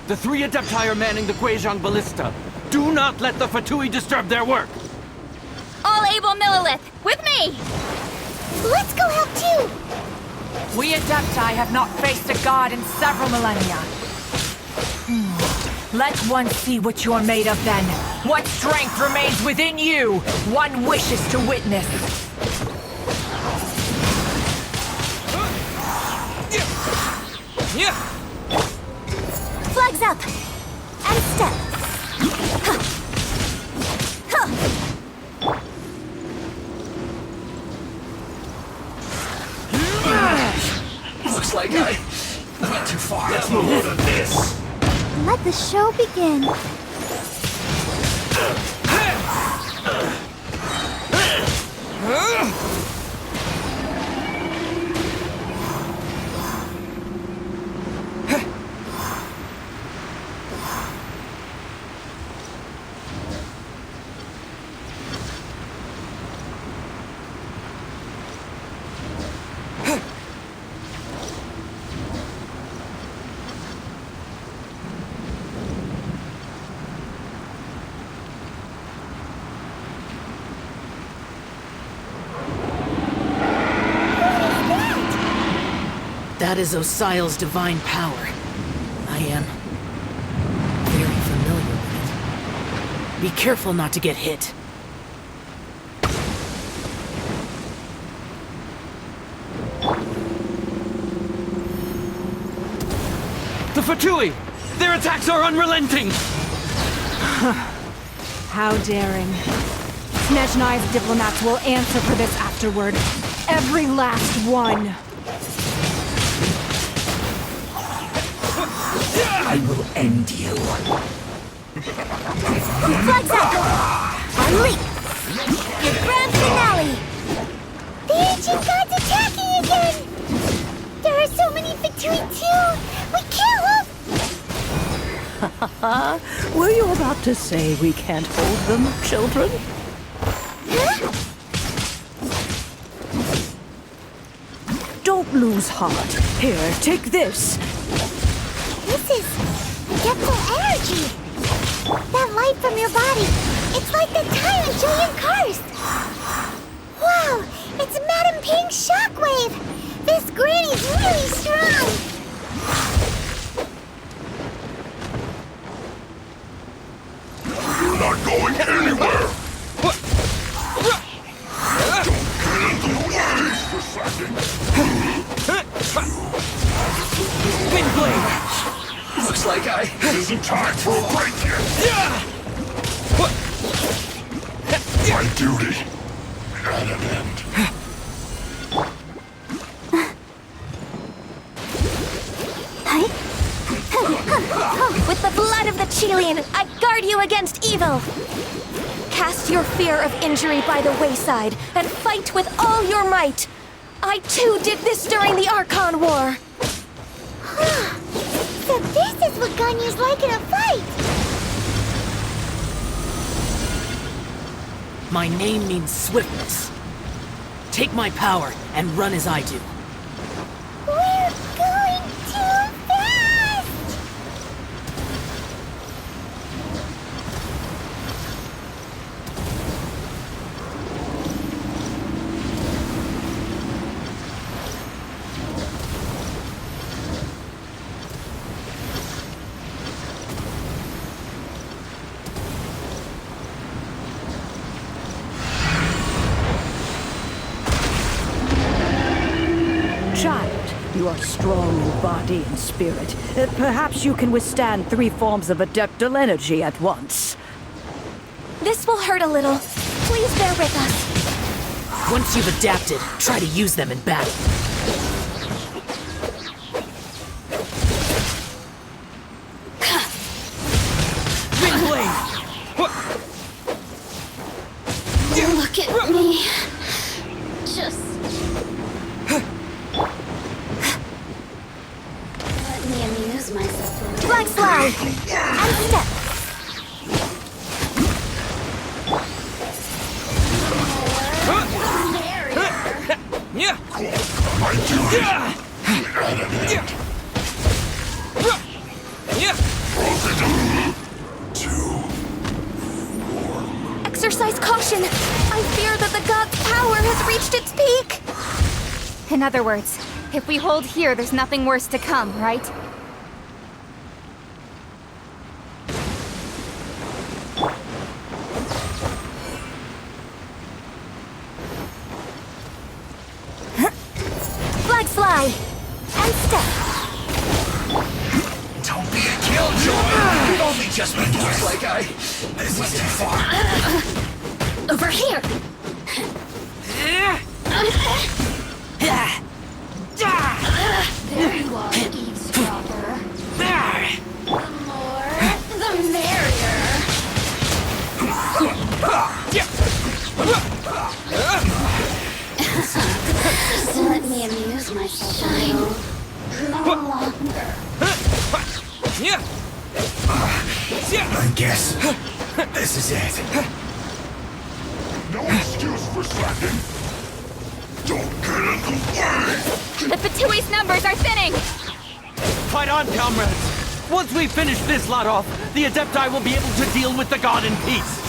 The 3 Adepti are manning the Guizhong Ballista. Do not let the Fatui disturb their work! All able Millilith, with me! Let's go help too! We Adepti have not faced a god in several millennia. Let one see what you're made of then. What strength remains within you, one wishes to witness. Flags up! And step! Huh. Huh. Looks like I went too far. Let's move on to this. Let the show begin. That is Osial's divine power. I am very familiar with it. Be careful not to get hit. The Fatui! Their attacks are unrelenting! How daring. Snezhnai's diplomats will answer for this afterward. Every last one. I will end you. Flags up! Unleap! Your grand finale! The ancient god's attacking again! There are so many Fatui too! We kill them! Were you about to say we can't hold them, children? Huh? Don't lose heart. Here, take this. This is forgetful energy! That light from your body, it's like the tyrant Julian Karst! Wow, it's Madame Ping's shockwave! This granny's really strong! You're not going anywhere! Don't get into the way for second! Wind Blade! Looks like I isn't time for a break yet. My duty at an end. With the blood of the Chilean, I guard you against evil! Cast your fear of injury by the wayside, and fight with all your might! I too did this during the Archon War! So this is what Ganyu's like in a fight! My name means swiftness. Take my power and run as I do. We're going too fast! Child, you are strong in body and spirit. Perhaps you can withstand 3 forms of adeptal energy at once. This will hurt a little. Please bear with us. Once you've adapted, try to use them in battle. Wind Blade! Look at me. Just... let me amuse myself a little. Flag slide! And step! Yeah! My duty at an end. Yeah! reached its peak! In other words, if we hold here, there's nothing worse to come, right? Flag fly! And step! Don't be a killjoy! It only just looks like I... This is too far. Over here! There you are, eavesdropper. The more, the merrier. Just let me amuse myself. No longer. I guess this is it. No excuse for slacking. Don't get in the way! The Fatui's numbers are thinning! Fight on, comrades! Once we finish this lot off, the Adepti will be able to deal with the god in peace.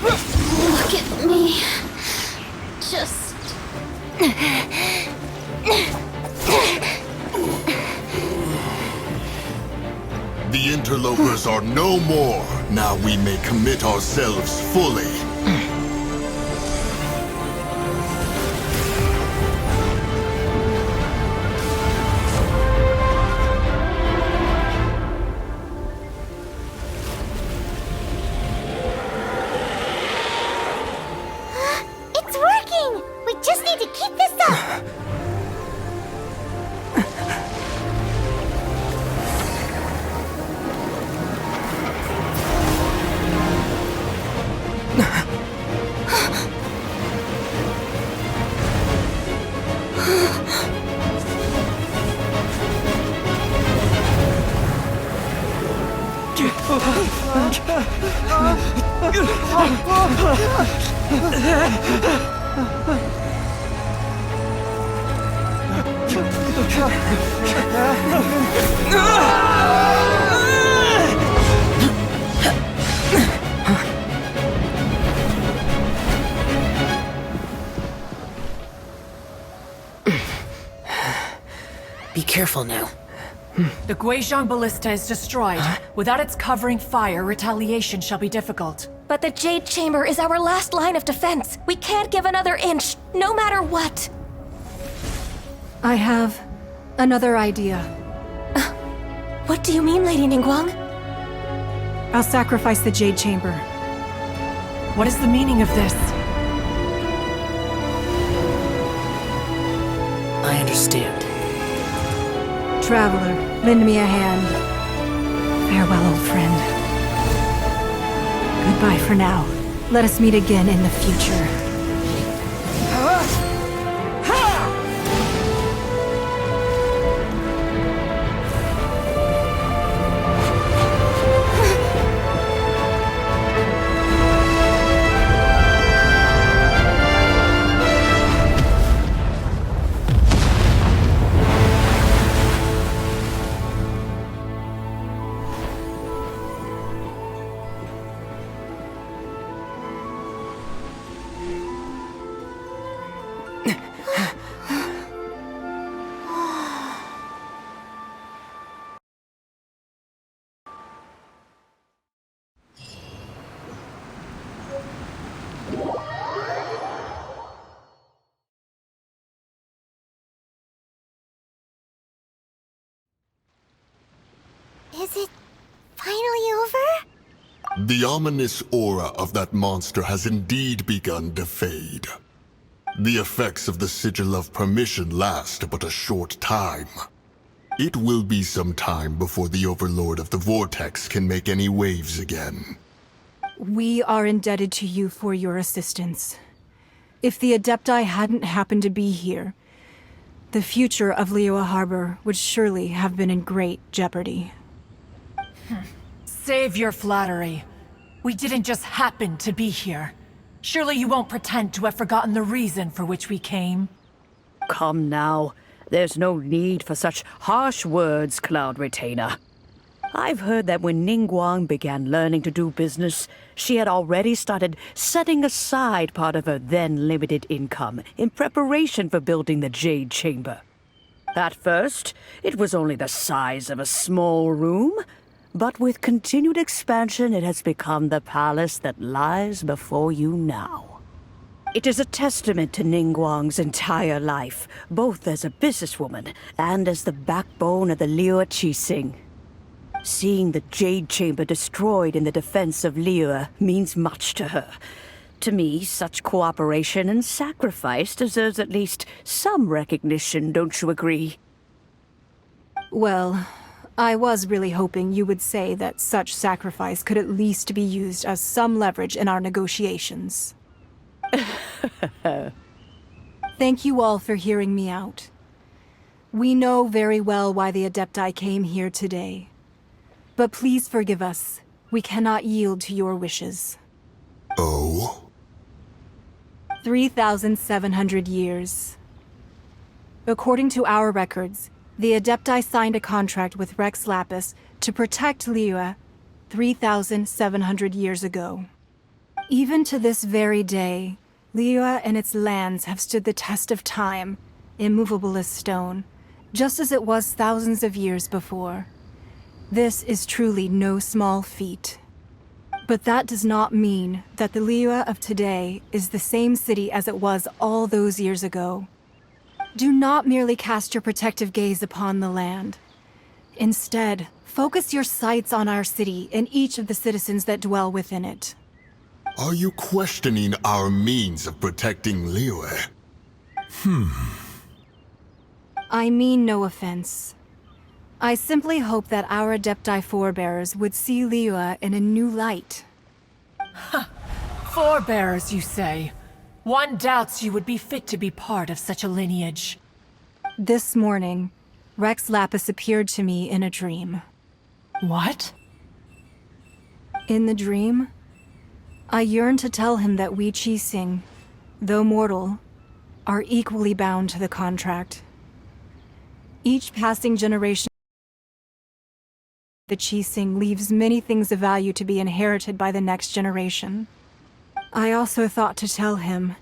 Look at me. Just... The interlopers are no more. Now we may commit ourselves fully. It's working! We just need to keep this up! Be careful now. The Guizhong Ballista is destroyed. Without its covering fire, retaliation shall be difficult. But the Jade Chamber is our last line of defense. We can't give another inch, no matter what. I have another idea. What do you mean, Lady Ningguang? I'll sacrifice the Jade Chamber. What is the meaning of this? I understand. Traveler, lend me a hand. Farewell, old friend. Goodbye for now. Let us meet again in the future. Is it finally over? The ominous aura of that monster has indeed begun to fade. The effects of the Sigil of Permission last but a short time. It will be some time before the Overlord of the Vortex can make any waves again. We are indebted to you for your assistance. If the Adepti hadn't happened to be here, the future of Liyue Harbor would surely have been in great jeopardy. Save your flattery. We didn't just happen to be here. Surely you won't pretend to have forgotten the reason for which we came. Come now. There's no need for such harsh words, Cloud Retainer. I've heard that when Ningguang began learning to do business, she had already started setting aside part of her then limited income in preparation for building the Jade Chamber. At first, it was only the size of a small room, but with continued expansion, it has become the palace that lies before you now. It is a testament to Ningguang's entire life, both as a businesswoman and as the backbone of the Liu Qixing. Seeing the Jade Chamber destroyed in the defense of Liu means much to her. To me, such cooperation and sacrifice deserves at least some recognition, don't you agree? Well, I was really hoping you would say that such sacrifice could at least be used as some leverage in our negotiations. Thank you all for hearing me out. We know very well why the Adepti came here today. But please forgive us. We cannot yield to your wishes. Oh? 3,700 years. According to our records, the Adepti signed a contract with Rex Lapis to protect Liyue 3,700 years ago. Even to this very day, Liyue and its lands have stood the test of time, immovable as stone, just as it was thousands of years before. This is truly no small feat. But that does not mean that the Liyue of today is the same city as it was all those years ago. Do not merely cast your protective gaze upon the land. Instead, focus your sights on our city and each of the citizens that dwell within it. Are you questioning our means of protecting Liyue? I mean no offense. I simply hope that our Adepti forebears would see Liyue in a new light. Forebears, you say? One doubts you would be fit to be part of such a lineage. This morning, Rex Lapis appeared to me in a dream. What? In the dream, I yearned to tell him that we Qixing, though mortal, are equally bound to the contract. Each passing generation the Qixing leaves many things of value to be inherited by the next generation. I also thought to tell him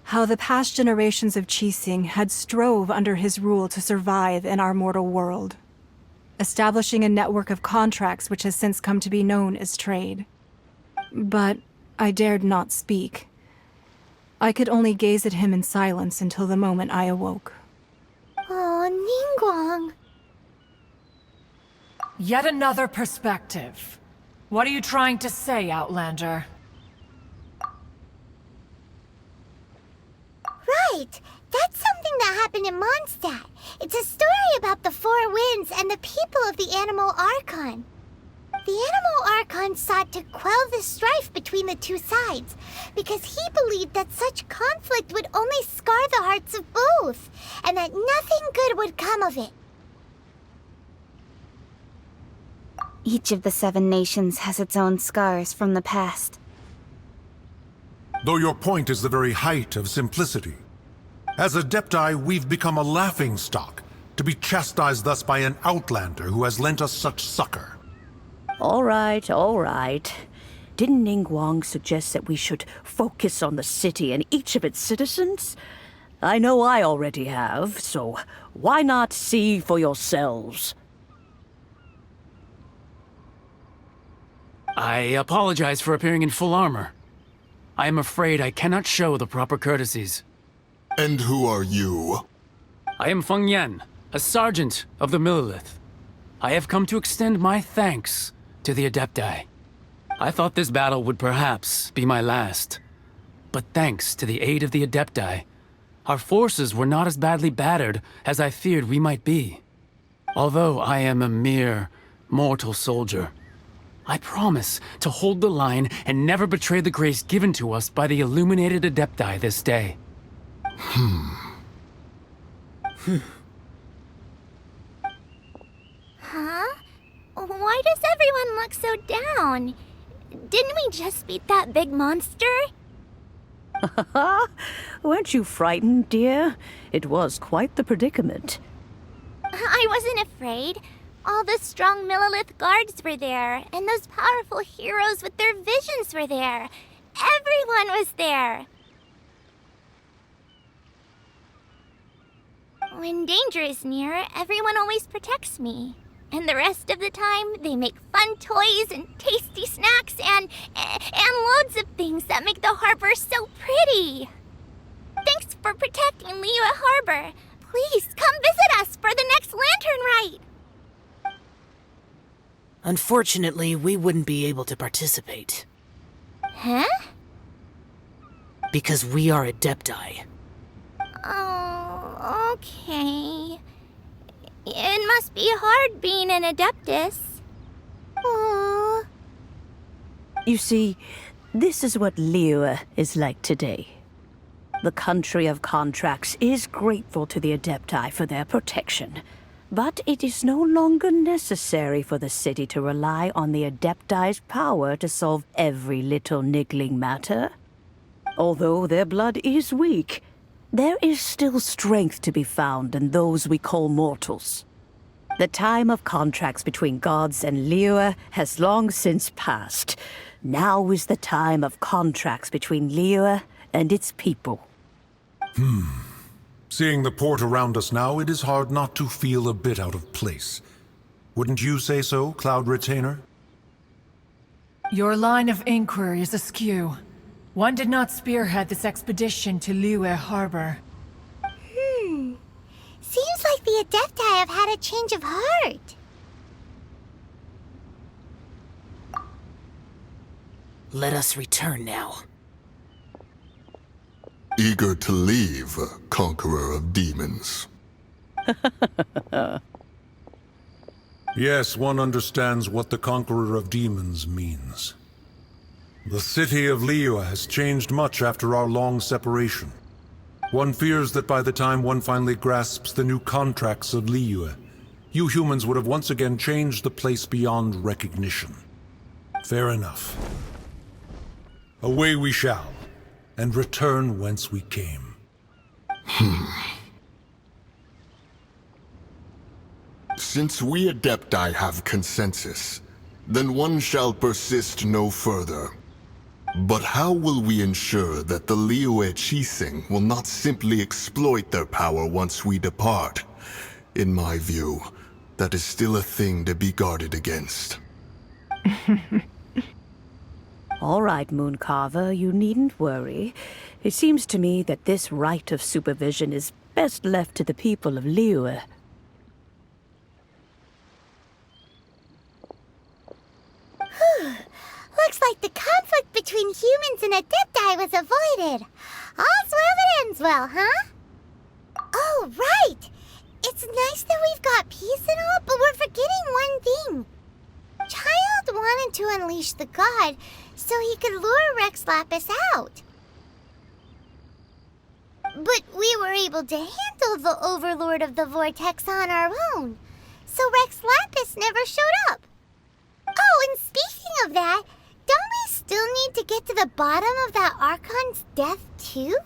how the past generations of Qixing had strove under his rule to survive in our mortal world, establishing a network of contracts which has since come to be known as trade. But I dared not speak. I could only gaze at him in silence until the moment I awoke. Oh, Ningguang. Yet another perspective. What are you trying to say, Outlander? Right! That's something that happened in Mondstadt. It's a story about the Four Winds and the people of the Animal Archon. The Animal Archon sought to quell the strife between the two sides, because he believed that such conflict would only scar the hearts of both, and that nothing good would come of it. Each of the 7 nations has its own scars from the past. Though your point is the very height of simplicity. As Adepti, we've become a laughingstock, to be chastised thus by an outlander who has lent us such succor. All right, all right. Didn't Ningguang suggest that we should focus on the city and each of its citizens? I know I already have, so why not see for yourselves? I apologize for appearing in full armor. I am afraid I cannot show the proper courtesies. And who are you? I am Feng Yan, a sergeant of the Millelith. I have come to extend my thanks to the Adepti. I thought this battle would perhaps be my last. But thanks to the aid of the Adepti, our forces were not as badly battered as I feared we might be. Although I am a mere mortal soldier, I promise to hold the line and never betray the grace given to us by the illuminated Adepti this day. Huh? Why does everyone look so down? Didn't we just beat that big monster? Weren't you frightened, dear? It was quite the predicament. I wasn't afraid. All the strong Millilith guards were there, and those powerful heroes with their visions were there. Everyone was there. When danger is near, everyone always protects me. And the rest of the time, they make fun toys and tasty snacks and loads of things that make the harbor so pretty. Thanks for protecting Liyue Harbor. Please come visit us for the next lantern rite. Unfortunately, we wouldn't be able to participate. Huh? Because we are Adepti. Oh, okay. It must be hard being an Adeptus. Aww. You see, this is what Liyue is like today. The country of contracts is grateful to the Adepti for their protection, but it is no longer necessary for the city to rely on the Adepti's power to solve every little niggling matter. Although their blood is weak, there is still strength to be found in those we call mortals. The time of contracts between gods and Liyue has long since passed. Now is the time of contracts between Liyue and its people. Seeing the port around us now, it is hard not to feel a bit out of place. Wouldn't you say so, Cloud Retainer? Your line of inquiry is askew. One did not spearhead this expedition to Liyue Harbor. Seems like the Adepti have had a change of heart. Let us return now. Eager to leave, Conqueror of Demons. Yes, one understands what the Conqueror of Demons means. The city of Liyue has changed much after our long separation. One fears that by the time one finally grasps the new contracts of Liyue, you humans would have once again changed the place beyond recognition. Fair enough. Away we shall, and return whence we came. Since we Adepti have consensus, then one shall persist no further. But how will we ensure that the Liyue Qixing will not simply exploit their power once we depart? In my view, that is still a thing to be guarded against. All right, Mooncarver, you needn't worry. It seems to me that this right of supervision is best left to the people of Liyue. Looks like the conflict between humans and Adepti was avoided. All's well that ends well, huh? Oh, right! It's nice that we've got peace and all, but we're forgetting one thing. Child wanted to unleash the god so he could lure Rex Lapis out. But we were able to handle the Overlord of the Vortex on our own, so Rex Lapis never showed up. Oh, and speaking of that, don't we still need to get to the bottom of that Archon's death, too?